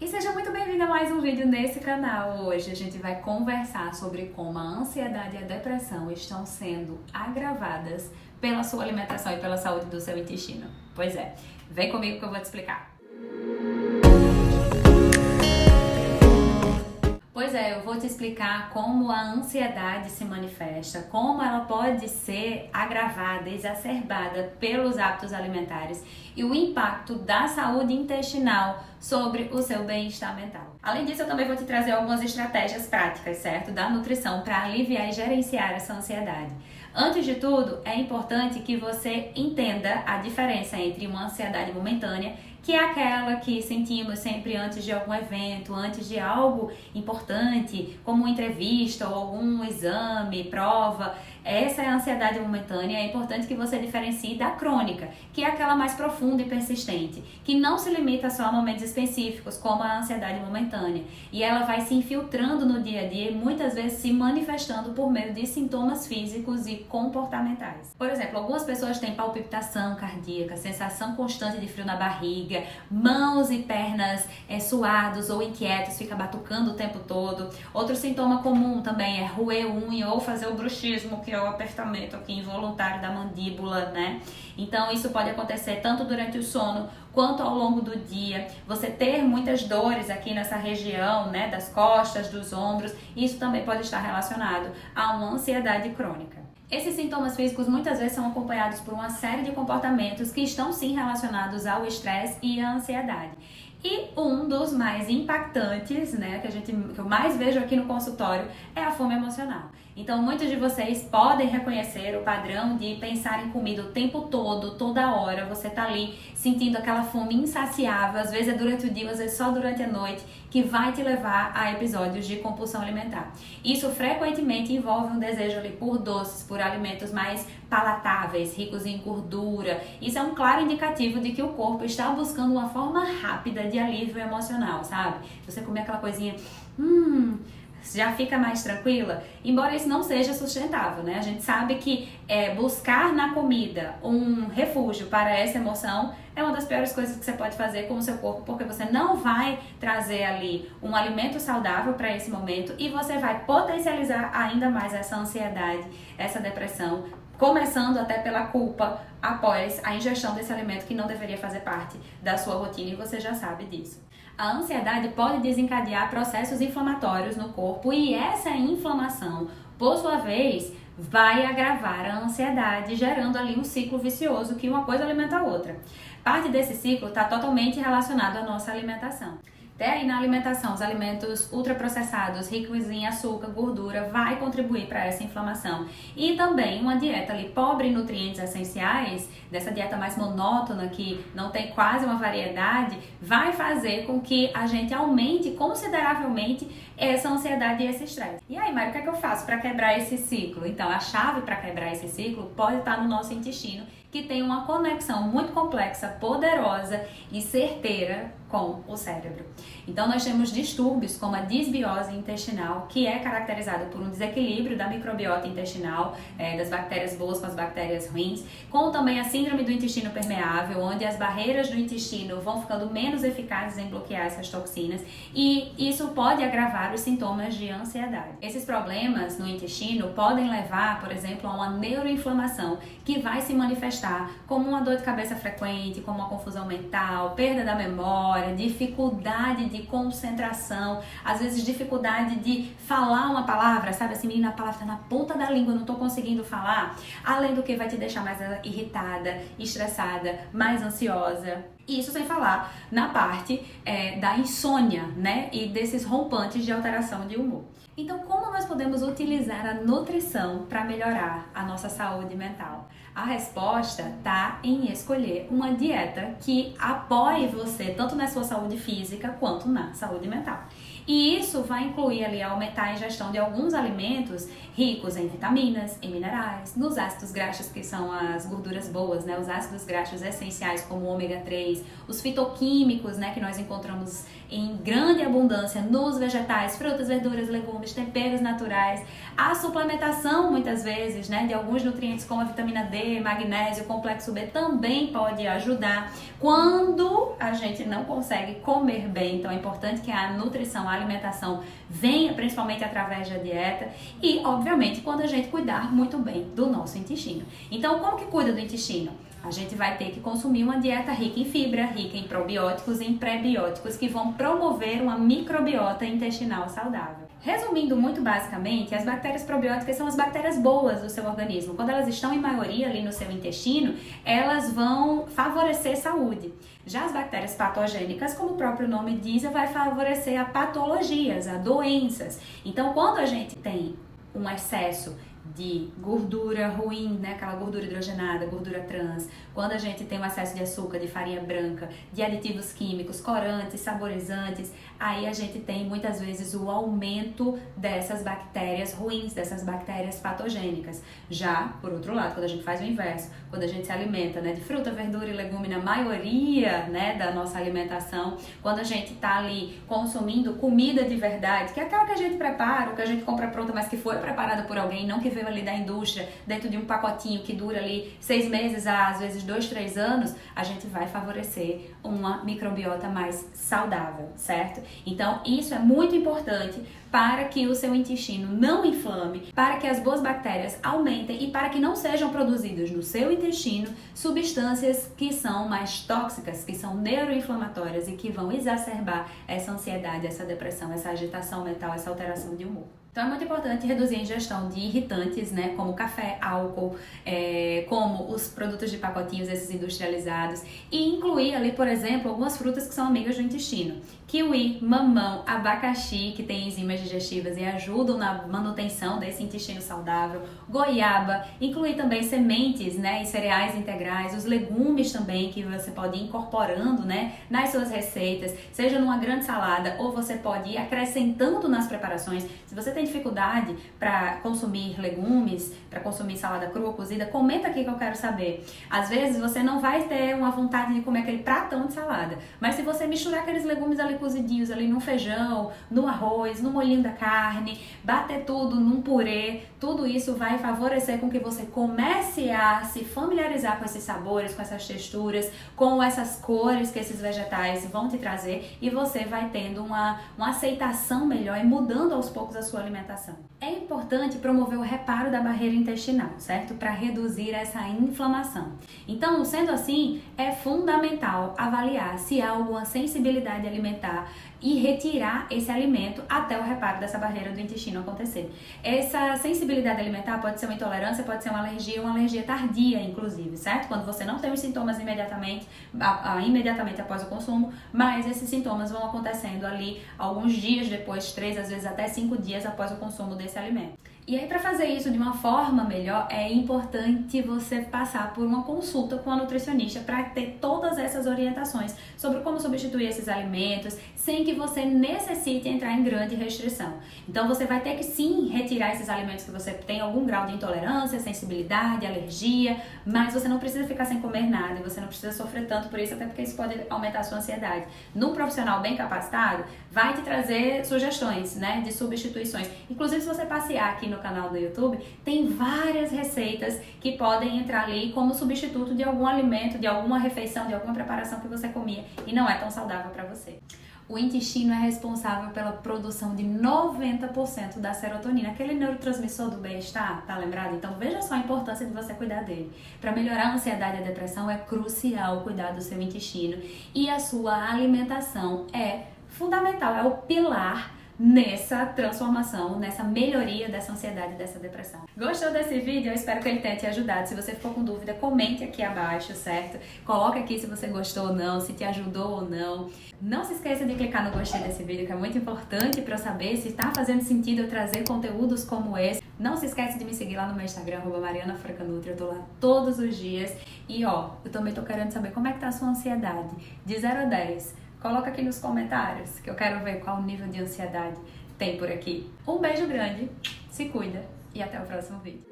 E seja muito bem-vindo a mais um vídeo nesse canal. Hoje a gente vai conversar sobre como a ansiedade e a depressão estão sendo agravadas pela sua alimentação e pela saúde do seu intestino. Pois é, vem comigo que eu vou te explicar. Pois é, eu vou te explicar como a ansiedade se manifesta, como ela pode ser agravada, exacerbada pelos hábitos alimentares e o impacto da saúde intestinal sobre o seu bem-estar mental. Além disso, eu também vou te trazer algumas estratégias práticas, certo? Da nutrição para aliviar e gerenciar essa ansiedade. Antes de tudo, é importante que você entenda a diferença entre uma ansiedade momentânea, que é aquela que sentimos sempre antes de algum evento, antes de algo importante, como uma entrevista ou algum exame, prova. Essa é a ansiedade momentânea. É importante que você diferencie da crônica, que é aquela mais profunda e persistente, que não se limita só a momentos específicos, como a ansiedade momentânea. E ela vai se infiltrando no dia a dia e muitas vezes se manifestando por meio de sintomas físicos e comportamentais. Por exemplo, algumas pessoas têm palpitação cardíaca, sensação constante de frio na barriga, mãos e pernas suados ou inquietos, fica batucando o tempo todo. Outro sintoma comum também é roer unha ou fazer o bruxismo, que é o apertamento aqui involuntário da mandíbula, né? Então isso pode acontecer tanto durante o sono quanto ao longo do dia. Você ter muitas dores aqui nessa região, né, das costas, dos ombros, isso também pode estar relacionado a uma ansiedade crônica. Esses sintomas físicos muitas vezes são acompanhados por uma série de comportamentos que estão sim relacionados ao estresse e à ansiedade. E um dos mais impactantes, né, que eu mais vejo aqui no consultório, é a fome emocional. Então, muitos de vocês podem reconhecer o padrão de pensar em comida o tempo todo, toda hora. Você tá ali sentindo aquela fome insaciável, às vezes é durante o dia, às vezes só durante a noite, que vai te levar a episódios de compulsão alimentar. Isso frequentemente envolve um desejo ali por doces, por alimentos mais palatáveis, ricos em gordura. Isso é um claro indicativo de que o corpo está buscando uma forma rápida de alívio emocional, sabe? Você comer aquela coisinha, já fica mais tranquila, embora isso não seja sustentável, né? A gente sabe que buscar na comida um refúgio para essa emoção é uma das piores coisas que você pode fazer com o seu corpo, porque você não vai trazer ali um alimento saudável para esse momento e você vai potencializar ainda mais essa ansiedade, essa depressão, começando até pela culpa após a ingestão desse alimento que não deveria fazer parte da sua rotina e você já sabe disso. A ansiedade pode desencadear processos inflamatórios no corpo e essa inflamação, por sua vez, vai agravar a ansiedade, gerando ali um ciclo vicioso que uma coisa alimenta a outra. Parte desse ciclo está totalmente relacionado à nossa alimentação. Até aí na alimentação, os alimentos ultraprocessados, ricos em açúcar, gordura, vai contribuir para essa inflamação. E também uma dieta ali pobre em nutrientes essenciais, dessa dieta mais monótona, que não tem quase uma variedade, vai fazer com que a gente aumente consideravelmente essa ansiedade e esse estresse. E aí, Mário, o que é que eu faço para quebrar esse ciclo? Então, a chave para quebrar esse ciclo pode estar no nosso intestino, que tem uma conexão muito complexa, poderosa e certeira com o cérebro. Então nós temos distúrbios como a disbiose intestinal, que é caracterizado por um desequilíbrio da microbiota intestinal, das bactérias boas com as bactérias ruins, como também a síndrome do intestino permeável, onde as barreiras do intestino vão ficando menos eficazes em bloquear essas toxinas, e isso pode agravar os sintomas de ansiedade. Esses problemas no intestino podem levar, por exemplo, a uma neuroinflamação, que vai se manifestar como uma dor de cabeça frequente, como uma confusão mental, perda da memória, dificuldade de concentração, às vezes dificuldade de falar uma palavra, sabe assim, menina, a palavra tá na ponta da língua, não tô conseguindo falar, além do que vai te deixar mais irritada, estressada, mais ansiosa. Isso sem falar na parte da insônia, né, e desses rompantes de alteração de humor. Então, como nós podemos utilizar a nutrição para melhorar a nossa saúde mental? A resposta está em escolher uma dieta que apoie você tanto na sua saúde física quanto na saúde mental. E isso vai incluir ali aumentar a ingestão de alguns alimentos ricos em vitaminas, em minerais, nos ácidos graxos, que são as gorduras boas, né? Os ácidos graxos essenciais como o ômega 3, acidez, os fitoquímicos, né, que nós encontramos em grande abundância nos vegetais, frutas, verduras, legumes, temperos naturais, a suplementação muitas vezes, né, de alguns nutrientes como a vitamina D, magnésio, complexo B também pode ajudar quando a gente não consegue comer bem. Então é importante que a nutrição, a alimentação venha principalmente através da dieta e, obviamente, quando a gente cuidar muito bem do nosso intestino. Então, como que cuida do intestino? A gente vai ter que consumir uma dieta rica em fibra, rica em probióticos e em prebióticos que vão promover uma microbiota intestinal saudável. Resumindo muito basicamente, as bactérias probióticas são as bactérias boas do seu organismo. Quando elas estão em maioria ali no seu intestino, elas vão favorecer saúde. Já as bactérias patogênicas, como o próprio nome diz, vai favorecer a patologias, a doenças. Então, quando a gente tem um excesso de gordura ruim, né, aquela gordura hidrogenada, gordura trans, quando a gente tem um excesso de açúcar, de farinha branca, de aditivos químicos, corantes, saborizantes, aí a gente tem muitas vezes o aumento dessas bactérias ruins, dessas bactérias patogênicas. Já, por outro lado, quando a gente faz o inverso, quando a gente se alimenta, né, de fruta, verdura e legume na maioria, né, da nossa alimentação, quando a gente tá ali consumindo comida de verdade, que é aquela que a gente prepara, que a gente compra pronta, mas que foi preparada por alguém, não que veio ali da indústria, dentro de um pacotinho que dura ali 6 meses a às vezes 2, 3 anos, a gente vai favorecer uma microbiota mais saudável, certo? Então isso é muito importante para que o seu intestino não inflame, para que as boas bactérias aumentem e para que não sejam produzidas no seu intestino substâncias que são mais tóxicas, que são neuroinflamatórias e que vão exacerbar essa ansiedade, essa depressão, essa agitação mental, essa alteração de humor. Então é muito importante reduzir a ingestão de irritantes, né, como café, álcool, como os produtos de pacotinhos, esses industrializados, e incluir ali, por exemplo, algumas frutas que são amigas do intestino. Kiwi, mamão, abacaxi, que tem enzimas digestivas e ajudam na manutenção desse intestino saudável, goiaba, incluir também sementes, né, e cereais integrais, os legumes também que você pode ir incorporando, né, nas suas receitas, seja numa grande salada ou você pode ir acrescentando nas preparações. Se você tem dificuldade para consumir legumes, para consumir salada crua, cozida, comenta aqui que eu quero saber. Às vezes você não vai ter uma vontade de comer aquele pratão de salada, mas se você misturar aqueles legumes ali cozidinhos ali no feijão, no arroz, no molhinho da carne, bater tudo num purê, tudo isso vai favorecer com que você comece a se familiarizar com esses sabores, com essas texturas, com essas cores que esses vegetais vão te trazer e você vai tendo uma aceitação melhor e mudando aos poucos a sua alimentação. É importante promover o reparo da barreira intestinal, certo? Para reduzir essa inflamação. Então, sendo assim, é fundamental avaliar se há alguma sensibilidade alimentar e retirar esse alimento até o reparo dessa barreira do intestino acontecer. Essa sensibilidade alimentar pode ser uma intolerância, pode ser uma alergia tardia, inclusive, certo? Quando você não tem os sintomas imediatamente após o consumo, mas esses sintomas vão acontecendo ali alguns dias depois, 3, às vezes até 5 dias após o consumo desse alimento. E aí, para fazer isso de uma forma melhor, é importante você passar por uma consulta com a nutricionista para ter todas essas orientações sobre como substituir esses alimentos sem que você necessite entrar em grande restrição. Então, você vai ter que sim retirar esses alimentos que você tem algum grau de intolerância, sensibilidade, alergia, mas você não precisa ficar sem comer nada e você não precisa sofrer tanto por isso, até porque isso pode aumentar a sua ansiedade. Num profissional bem capacitado, vai te trazer sugestões, né, de substituições. Inclusive, se você passear aqui no canal do YouTube, tem várias receitas que podem entrar ali como substituto de algum alimento, de alguma refeição, de alguma preparação que você comia e não é tão saudável para você. O intestino é responsável pela produção de 90% da serotonina, aquele neurotransmissor do bem-estar, tá lembrado? Então veja só a importância de você cuidar dele. Para melhorar a ansiedade e a depressão é crucial cuidar do seu intestino e a sua alimentação é fundamental, é o pilar nessa transformação, nessa melhoria dessa ansiedade e dessa depressão. Gostou desse vídeo? Eu espero que ele tenha te ajudado. Se você ficou com dúvida, comente aqui abaixo, certo? Coloca aqui se você gostou ou não, se te ajudou ou não. Não se esqueça de clicar no gostei desse vídeo, que é muito importante para eu saber se está fazendo sentido eu trazer conteúdos como esse. Não se esqueça de me seguir lá no meu Instagram, @marianafrancanutri. Eu tô lá todos os dias. E ó, eu também tô querendo saber como é que tá a sua ansiedade. De 0 a 10. Coloca aqui nos comentários, que eu quero ver qual nível de ansiedade tem por aqui. Um beijo grande, se cuida e até o próximo vídeo.